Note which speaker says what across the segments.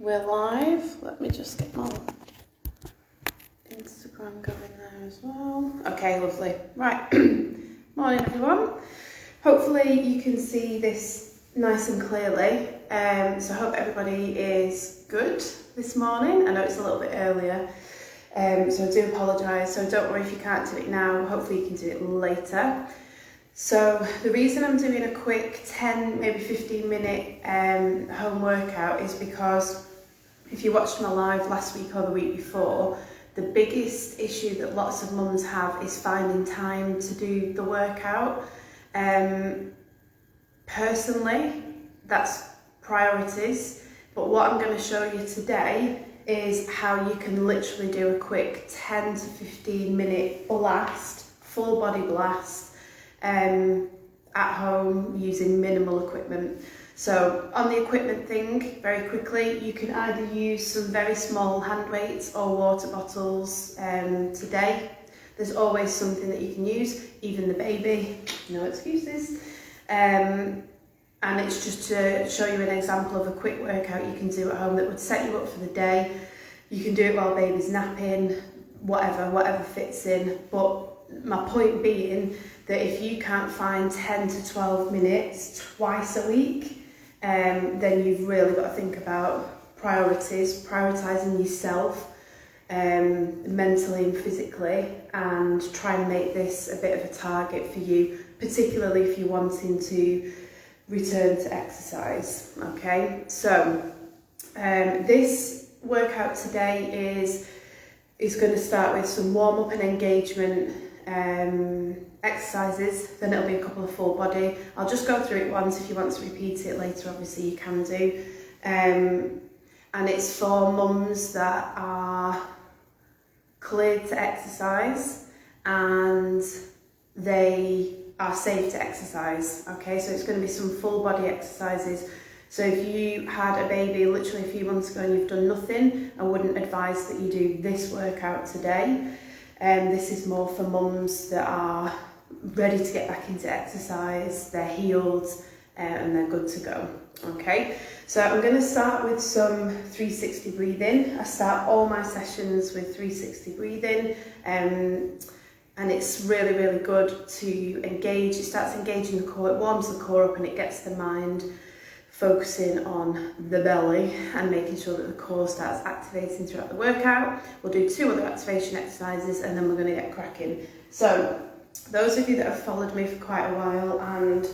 Speaker 1: We're live. Let me just get my Instagram going there as well. Okay, lovely. Right. Morning, everyone. Hopefully you can see this nice and clearly. So I hope everybody is good this morning. I know it's a little bit earlier, so I do apologise. So don't worry if you can't do it now. Hopefully you can do it later. So the reason I'm doing a quick 10, maybe 15 minute home workout is because if you watched my live last week or the week before, the biggest issue that lots of mums have is finding time to do the workout. Personally, that's priorities, but what I'm going to show you today is how you can literally do a quick 10 to 15 minute blast, full body blast, at home using minimal equipment. So on the equipment thing, very quickly, you can either use some very small hand weights or water bottles today. There's always something that you can use, even the baby, no excuses. And it's just to show you an example of a quick workout you can do at home that would set you up for the day. You can do it while baby's napping, whatever fits in. But my point being that if you can't find 10 to 12 minutes twice a week, then you've really got to think about priorities, prioritising yourself mentally and physically, and try and make this a bit of a target for you, particularly if you're wanting to return to exercise. Okay, so this workout today is going to start with some warm-up and engagement exercises, then it'll be a couple of full body. I'll just go through it once. If you want to repeat it later, obviously you can do. And it's for mums that are cleared to exercise and they are safe to exercise. Okay, so it's going to be some full body exercises. So if you had a baby literally a few months ago and you've done nothing, I wouldn't advise that you do this workout today. This is more for mums that are ready to get back into exercise, they're healed, and they're good to go. Okay, so I'm going to start with some 360 breathing. I start all my sessions with 360 breathing, and it's really, really good to engage. It starts engaging the core, it warms the core up, and it gets the mind focusing on the belly and making sure that the core starts activating throughout the workout. We'll do 2 other activation exercises and then we're going to get cracking. So those of you that have followed me for quite a while and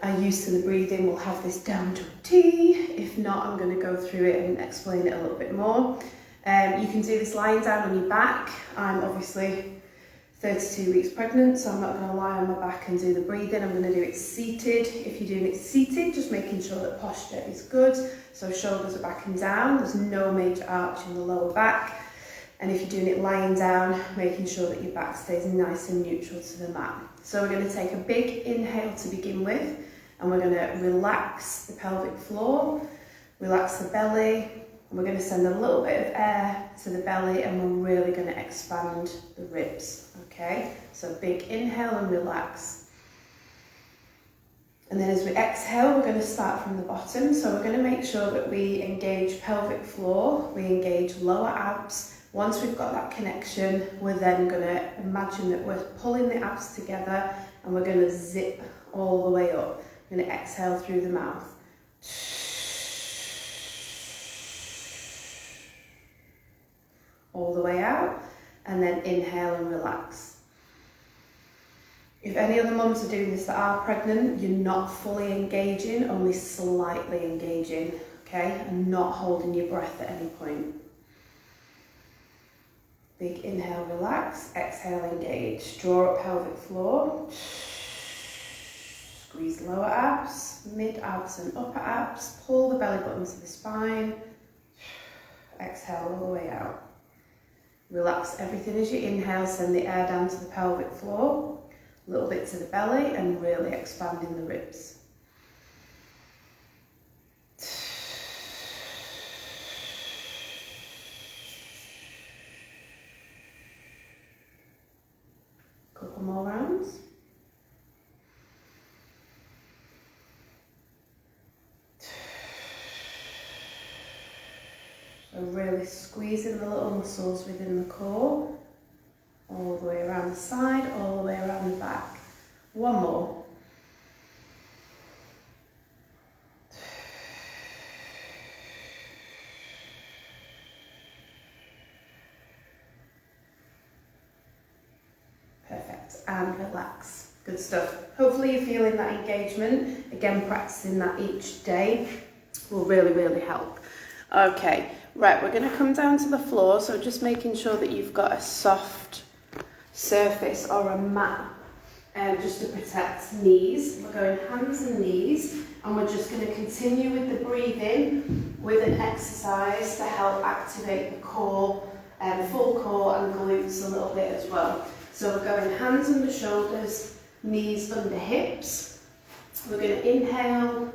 Speaker 1: are used to the breathing will have this down to a T. If not, I'm going to go through it and explain it a little bit more. You can do this lying down on your back. I'm obviously 32 weeks pregnant, so I'm not going to lie on my back and do the breathing. I'm going to do it seated. If you're doing it seated, just making sure that posture is good. So shoulders are back and down. There's no major arch in the lower back. And if you're doing it lying down, making sure that your back stays nice and neutral to the mat. So we're going to take a big inhale to begin with, and we're going to relax the pelvic floor, relax the belly. We're going to send a little bit of air to the belly, and we're really going to expand the ribs. Okay, so big inhale and relax. And then as we exhale, we're going to start from the bottom. So we're going to make sure that we engage pelvic floor, we engage lower abs. Once we've got that connection, we're then going to imagine that we're pulling the abs together and we're going to zip all the way up. We're going to exhale through the mouth. All the way out, and then inhale and relax. If any other mums are doing this that are pregnant, you're not fully engaging, only slightly engaging, okay? And not holding your breath at any point. Big inhale, relax. Exhale, engage. Draw up pelvic floor. Squeeze lower abs, mid abs and upper abs. Pull the belly button to the spine. Exhale all the way out. Relax everything as you inhale, send the air down to the pelvic floor, a little bit to the belly, and really expanding the ribs. Couple more rounds. So really squeezing the little muscles within the core, all the way around the side, all the way around the back. One more. Perfect, and relax. Good stuff. Hopefully you're feeling that engagement. Again, practicing that each day will really, really help. Okay, right, we're going to come down to the floor, so just making sure that you've got a soft surface or a mat just to protect knees. We're going hands and knees, and we're just going to continue with the breathing with an exercise to help activate the core, full core and glutes a little bit as well. So we're going hands under shoulders, knees under hips. We're going to inhale,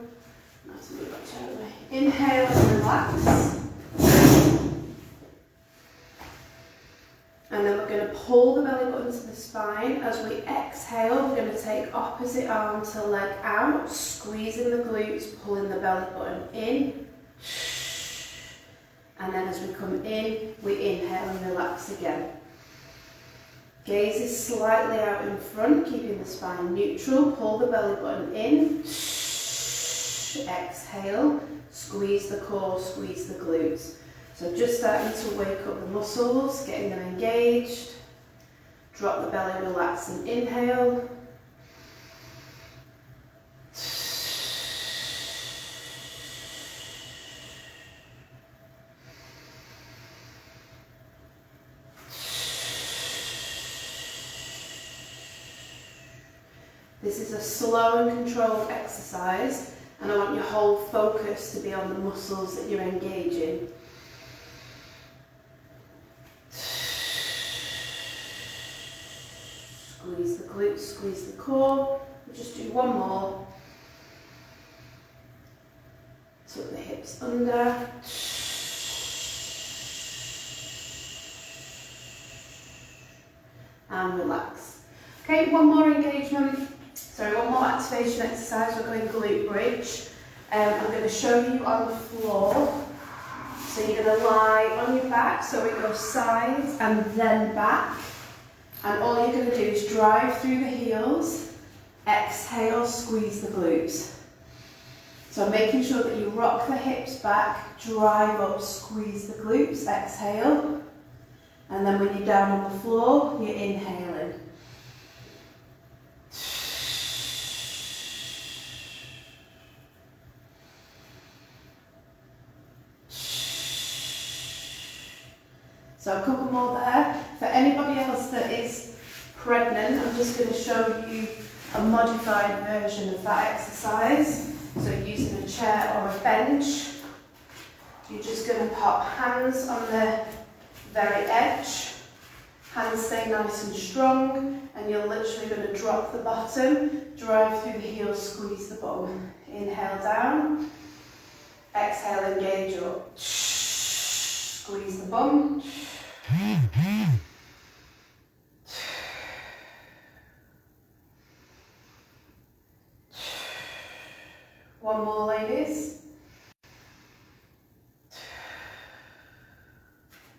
Speaker 1: inhale and relax. And then we're going to pull the belly button to the spine. As we exhale, we're going to take opposite arm to leg out, squeezing the glutes, pulling the belly button in. And then as we come in, we inhale and relax again. Gaze is slightly out in front, keeping the spine neutral. Pull the belly button in. Exhale, squeeze the core, squeeze the glutes. So just starting to wake up the muscles, getting them engaged. Drop the belly, relax and inhale. This is a slow and controlled exercise, and I want your whole focus to be on the muscles that you're engaging. Squeeze the glutes, squeeze the core. We'll just do one more. Tuck the hips under. And relax. Okay, one more engagement. Sorry, one more activation exercise. We're going glute bridge. I'm going to show you on the floor. So you're going to lie on your back, so it goes sides and then back. And all you're going to do is drive through the heels. Exhale, squeeze the glutes. So making sure that you rock the hips back, drive up, squeeze the glutes, exhale. And then when you're down on the floor, you're inhaling. So a couple more there. For anybody else that is pregnant, I'm just going to show you a modified version of that exercise. So using a chair or a bench, you're just going to pop hands on the very edge. Hands stay nice and strong, and you're literally going to drop the bottom, drive through the heels, squeeze the bum. Inhale down, exhale, engage up. Squeeze the bum. One more, ladies.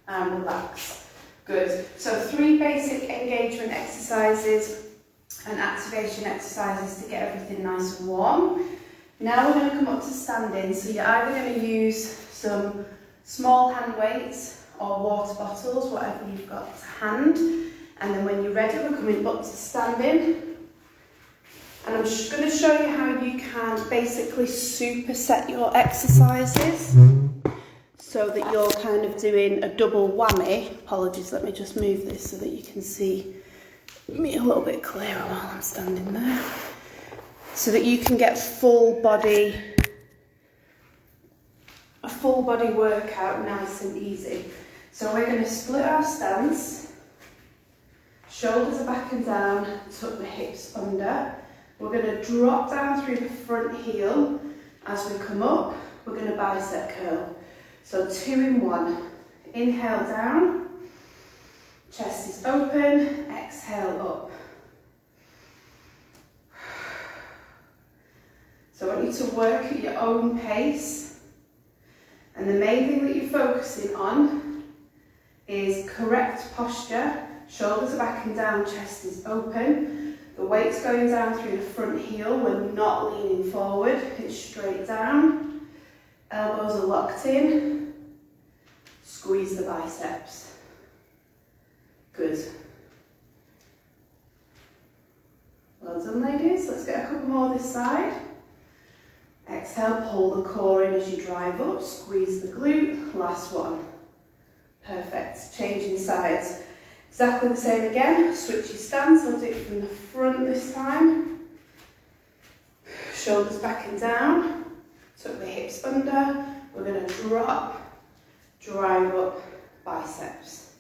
Speaker 1: And relax. Good. So 3 basic engagement exercises and activation exercises to get everything nice and warm. Now we're going to come up to standing. So you're either going to use some small hand weights or water bottles, whatever you've got to hand. And then when you're ready, we're coming up to standing. And I'm just going to show you how you can basically superset your exercises so that you're kind of doing a double whammy. Apologies, let me just move this so that you can see me a little bit clearer while I'm standing there. So that you can get a full body workout nice and easy. So we're going to split our stance. Shoulders are back and down, tuck the hips under. We're going to drop down through the front heel. As we come up, we're going to bicep curl. So 2 in 1. Inhale down, chest is open, exhale up. So I want you to work at your own pace. And the main thing that you're focusing on is correct posture. Shoulders are back and down, chest is open. The weight's going down through the front heel. We're not leaning forward, it's straight down. Elbows are locked in. Squeeze the biceps. Good. Well done, ladies. Let's get a couple more this side. Exhale, pull the core in as you drive up. Squeeze the glute. Last one. Perfect. Changing sides. Exactly the same again. Switch your stance. I'll do it from the front this time. Shoulders back and down. Tuck the hips under. We're going to drop, drive up, biceps.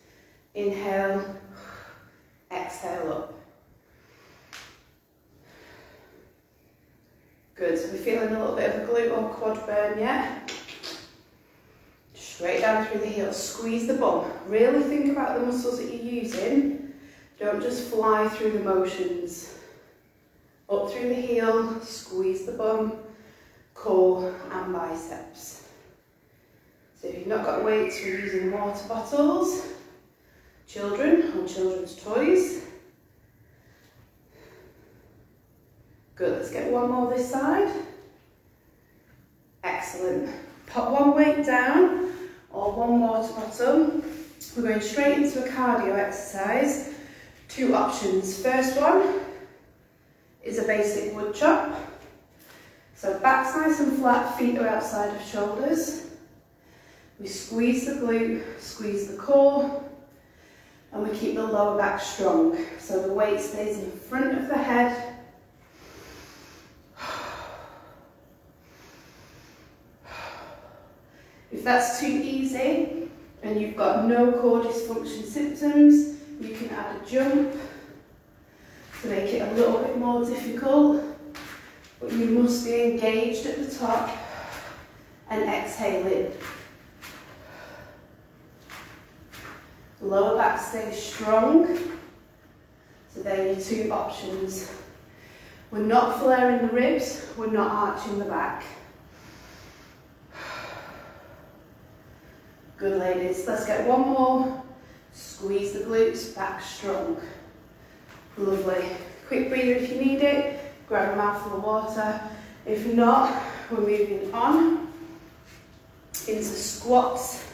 Speaker 1: Inhale, exhale up. Good, so we're feeling a little bit of a glute or quad burn yet. Straight down through the heels, squeeze the bum. Really think about the muscles that you're using. Don't just fly through the motions. Up through the heel, squeeze the bum, core and biceps. So if you've not got weights, we're using water bottles, children or children's toys. Good, let's get one more this side. Excellent. Put one weight down or one water bottle. We're going straight into a cardio exercise. Two options. First one is a basic wood chop. So back's nice and flat, feet are outside of shoulders. We squeeze the glute, squeeze the core, and we keep the lower back strong. So the weight stays in front of the head. If that's too easy and you've got no core dysfunction symptoms, you can add a jump to make it a little bit more difficult, but you must be engaged at the top and exhaling. Lower back stays strong. So there are your two options. We're not flaring the ribs, we're not arching the back. Good, ladies. Let's get one more. Squeeze the glutes, back strong. Lovely. Quick breather if you need it. Grab a mouthful of water. If not, we're moving on into squats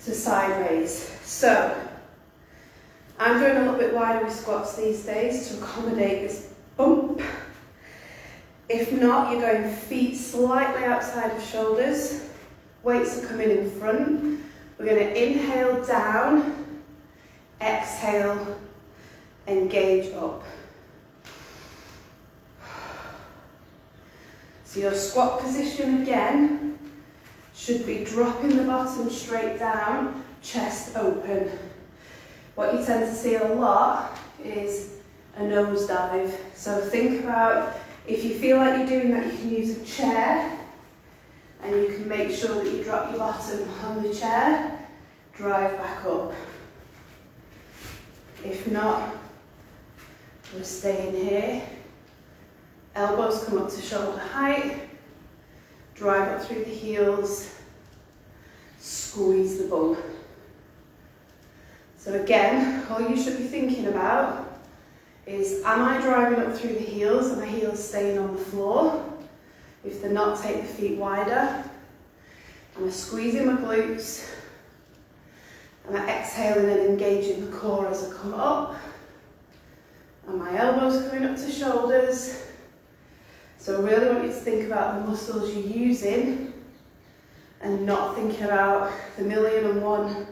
Speaker 1: to side raise. So, I'm going a little bit wider with squats these days to accommodate this bump. If not, you're going feet slightly outside of shoulders. Weights are coming in front. We're going to inhale down, exhale, engage up. So your squat position again should be dropping the bottom straight down, chest open. What you tend to see a lot is a nosedive. So think about, if you feel like you're doing that, you can use a chair and you can make sure that you drop your bottom on the chair, drive back up. If not, we're staying here. Elbows come up to shoulder height, drive up through the heels, squeeze the bum. So again, all you should be thinking about is, am I driving up through the heels? Are my heels staying on the floor? If they're not, take the feet wider. Am I squeezing my glutes? Am I exhaling and engaging the core as I come up? Are my elbows coming up to shoulders? So I really want you to think about the muscles you're using and not thinking about the 1,000,001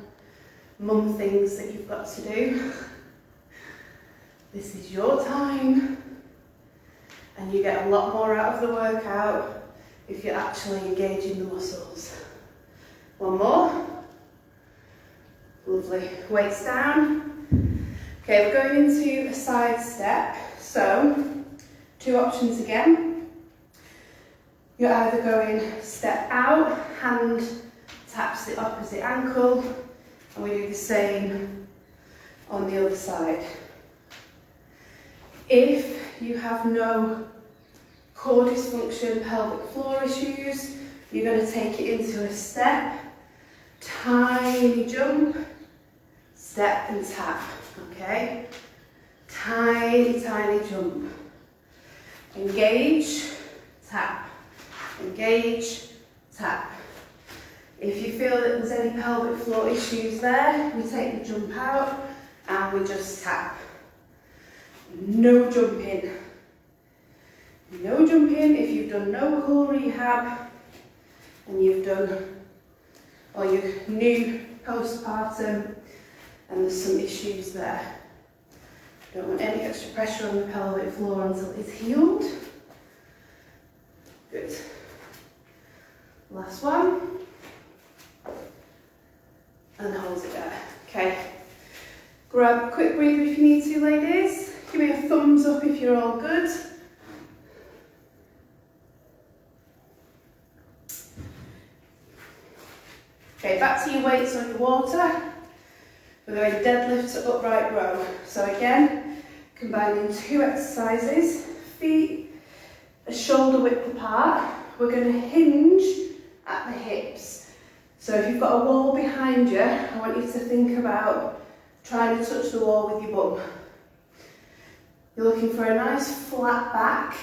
Speaker 1: mum things that you've got to do. This is your time, and you get a lot more out of the workout if you're actually engaging the muscles. One more. Lovely. Weights down. Okay, we're going into a side step. So, two options again. You're either going step out, hand taps the opposite ankle, and we do the same on the other side. If you have no core dysfunction, pelvic floor issues, You're going to take it into a step, tiny jump, step and tap, okay? Tiny, tiny jump. Engage, tap, engage, tap. If you feel that there's any pelvic floor issues there, we take the jump out and we just tap. No jumping. No jumping if you've done no core rehab and you've done, or you're new postpartum and there's some issues there. Don't want any extra pressure on the pelvic floor until it's healed. Good. Last one. And hold it there. Okay. Grab a quick breather if you need to, ladies. Give me a thumbs up if you're all good. Okay, back to your weights on your water. We're going deadlift to upright row. So again, combining two exercises, feet a shoulder width apart. We're going to hinge at the hips. So if you've got a wall behind you, I want you to think about trying to touch the wall with your bum. You're looking for a nice flat back.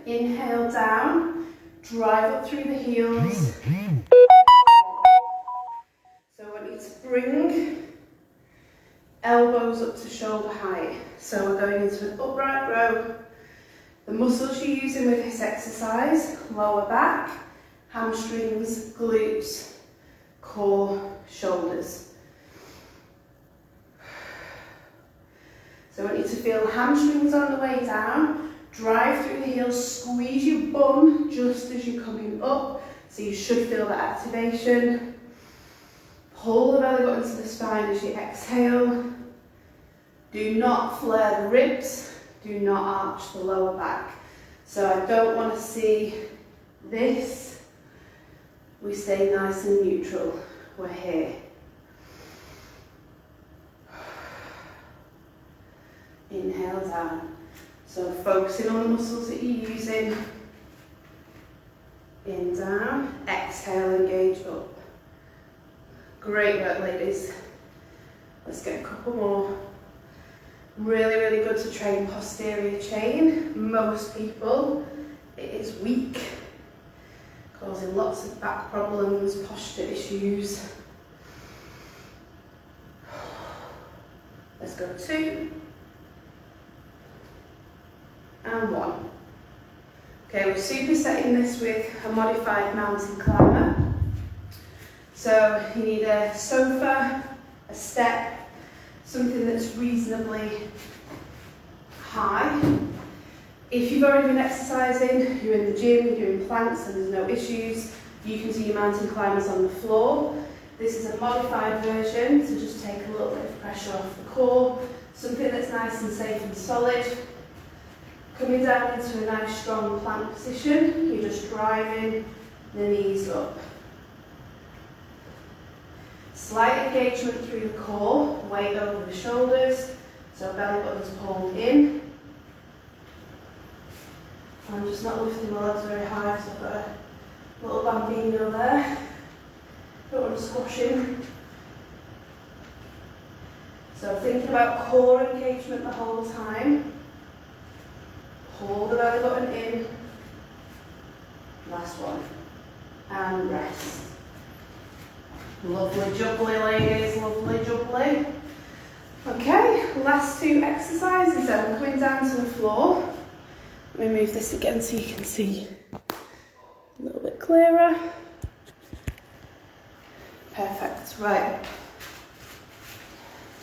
Speaker 1: Inhale down, drive up through the heels. So I want you to bring elbows up to shoulder height. So we're going into an upright row. The muscles you're using with this exercise: lower back, hamstrings, glutes, core, shoulders. So I want you to feel hamstrings on the way down, drive through the heels, squeeze your bum just as you're coming up, so you should feel that activation. Pull the belly button to the spine as you exhale. Do not flare the ribs, do not arch the lower back. So I don't want to see this. We stay nice and neutral. We're here. Inhale down. So focusing on the muscles that you're using. In, down. Exhale, engage up. Great work, ladies. Let's get a couple more. Really, really good to train posterior chain. Most people, it is weak, causing lots of back problems, posture issues. Let's go 2 and 1. Okay, we're supersetting this with a modified mountain climber. So you need a sofa, a step, something that's reasonably high. If you've already been exercising, you're in the gym, you're doing planks and there's no issues, you can do your mountain climbers on the floor. This is a modified version to just take a little bit of pressure off the core, something that's nice and safe and solid. Coming down into a nice strong plank position, you're just driving the knees up. Slight engagement through the core, weight over the shoulders, so belly button's pulled in. I'm just not lifting my legs very high, so I've got a little bambino there. Don't want to squash him. So thinking about core engagement the whole time. Pull the belly button in. Last one. And rest. Lovely jubbly, ladies, lovely jubbly. Okay, last 2 exercises then. We're coming down to the floor. Let me move this again so you can see a little bit clearer. Perfect, right.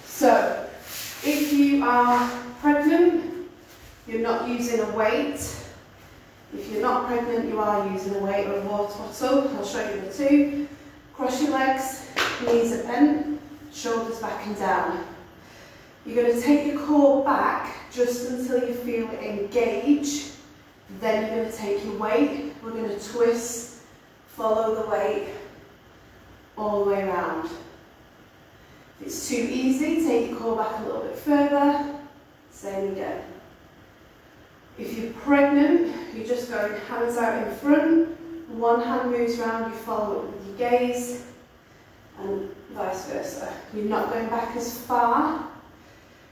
Speaker 1: So, if you are pregnant, you're not using a weight. If you're not pregnant, you are using a weight or a water bottle. I'll show you the 2. Cross your legs, knees are bent, shoulders back and down. You're going to take your core back just until you feel it engage. Then you're going to take your weight. We're going to twist, follow the weight all the way around. If it's too easy, take your core back a little bit further. Same again. If you're pregnant, you're just going hands out in front, One hand moves around, you follow it with your gaze, and vice versa. You're not going back as far.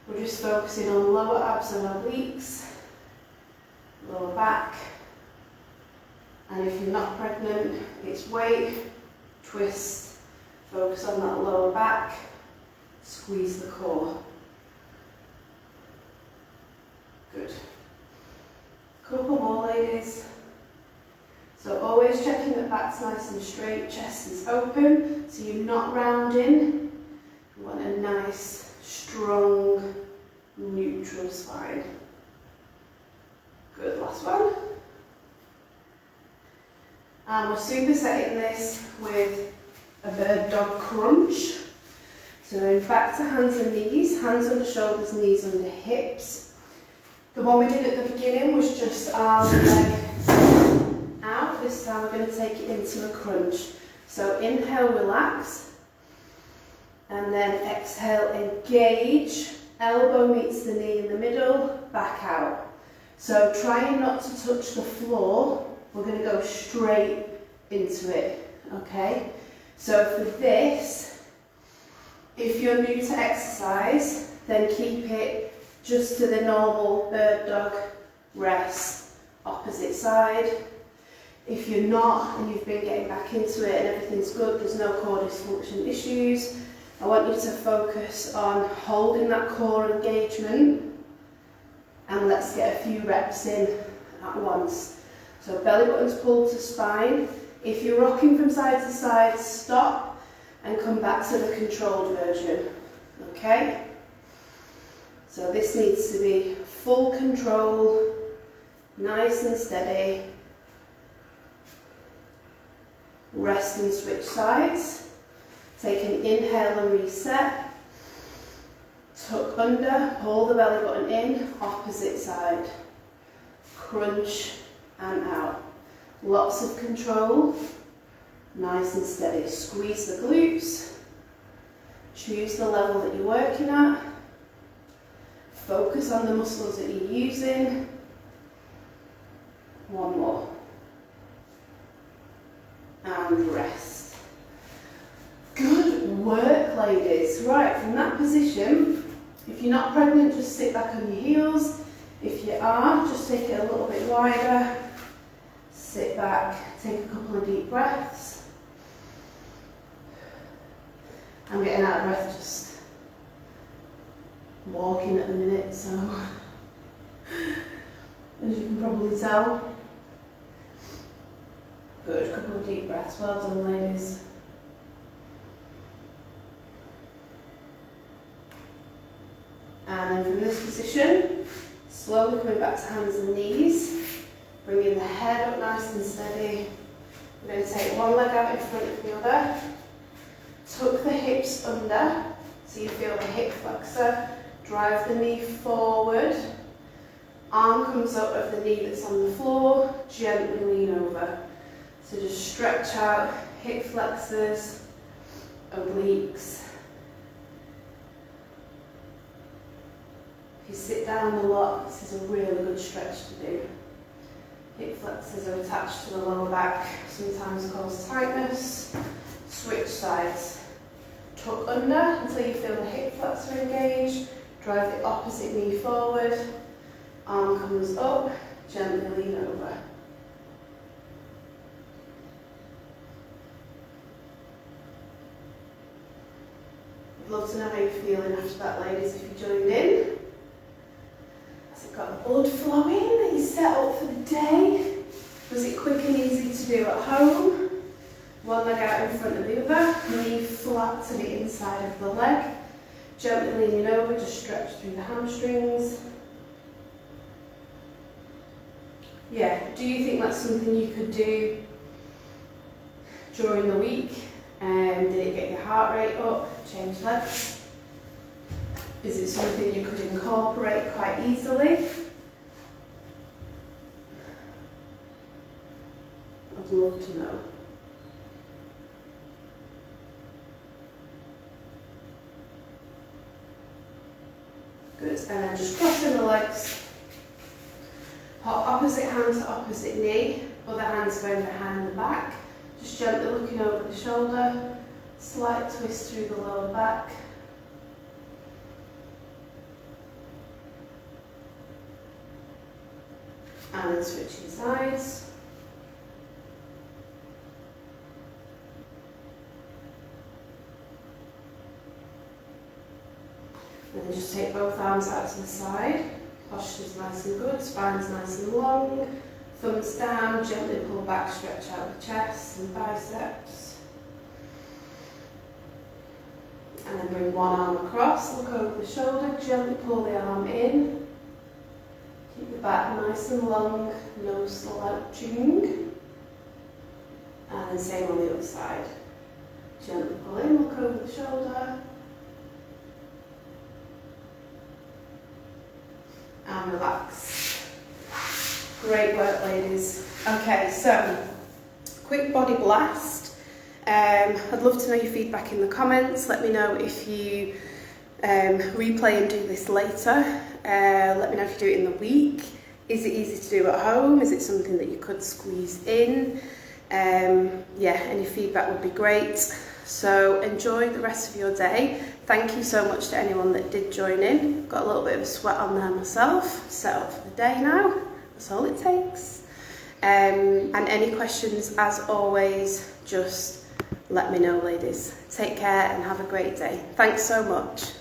Speaker 1: We're just focusing on lower abs and obliques, lower back. And if you're not pregnant, it's weight, twist, focus on that lower back, squeeze the core. Good. Couple more, ladies. So always checking that back's nice and straight, chest is open, so you're not rounding. You want a nice, strong, neutral spine. Good, last one. And we're supersetting this with a bird dog crunch. So back to hands and knees, hands under shoulders, knees under hips. The one we did at the beginning was just arm and leg out. This time we're going to take it into a crunch. So inhale, relax. And then exhale, engage. Elbow meets the knee in the middle, back out. So trying not to touch the floor, we're going to go straight into it, okay? So for this, if you're new to exercise, then keep it just to the normal bird dog rest, opposite side. If you're not and you've been getting back into it and everything's good, there's no core dysfunction issues, I want you to focus on holding that core engagement, and let's get a few reps in at once. So belly button's pulled to spine. If you're rocking from side to side, stop and come back to the controlled version, okay? So this needs to be full control, nice and steady. Rest and switch sides. Take an inhale and reset. Tuck under, pull the belly button in, opposite side. Crunch and out. Lots of control, nice and steady. Squeeze the glutes. Choose the level that you're working at. Focus on the muscles that you're using. One more. And rest. Good work, ladies. Right, from that position, if you're not pregnant, just sit back on your heels. If you are, just take it a little bit wider. Sit back, take a couple of deep breaths. I'm getting out of breath just walking at the minute, so as you can probably tell. Good, couple of deep breaths. Well done, ladies. And then from this position, slowly coming back to hands and knees, bringing the head up nice and steady. We're going to take one leg out in front of the other. Tuck the hips under, so you feel the hip flexor. Drive the knee forward. Arm comes up of the knee that's on the floor. Gently lean over. So just stretch out hip flexors, obliques. If you sit down a lot, this is a really good stretch to do. Hip flexors are attached to the lower back, sometimes cause tightness. Switch sides. Tuck under until you feel the hip flexor engage. Drive the opposite knee forward. Arm comes up, gently lean over. I'd love to know how you're feeling after that, ladies, if you joined in. Has it got the blood flowing? Are you set up for the day? Was it quick and easy to do at home? One leg out in front of the other, knee flat to the inside of the leg. Gently leaning over, just stretch through the hamstrings. Yeah, do you think that's something you could do during the week? Did it get your heart rate up? Change legs? Is it something you could incorporate quite easily? I'd love to know. Good, and then just crossing the legs. Hop opposite hand to opposite knee. Other hand's going behind the back. Just gently looking over the shoulder. Slight twist through the lower back. And then switching sides. And then just take both arms out to the side. Posture's nice and good, spine's nice and long. Thumbs down, gently pull back, stretch out the chest and biceps. And then bring one arm across, look over the shoulder, gently pull the arm in. Keep the back nice and long, no slouching. And then same on the other side. Gently pull in, look over the shoulder. And relax. Great work, ladies. Okay, so quick body blast. I'd love to know your feedback in the comments. Let me know if you replay and do this later. Let me know if you do it in the week. Is it easy to do at home? Is it something that you could squeeze in? Yeah, any feedback would be great. So enjoy the rest of your day. Thank you so much to anyone that did join in. Got a little bit of a sweat on there myself. Set up for the day now. That's all it takes. And any questions, as always, just let me know, ladies. Take care and have a great day. Thanks so much.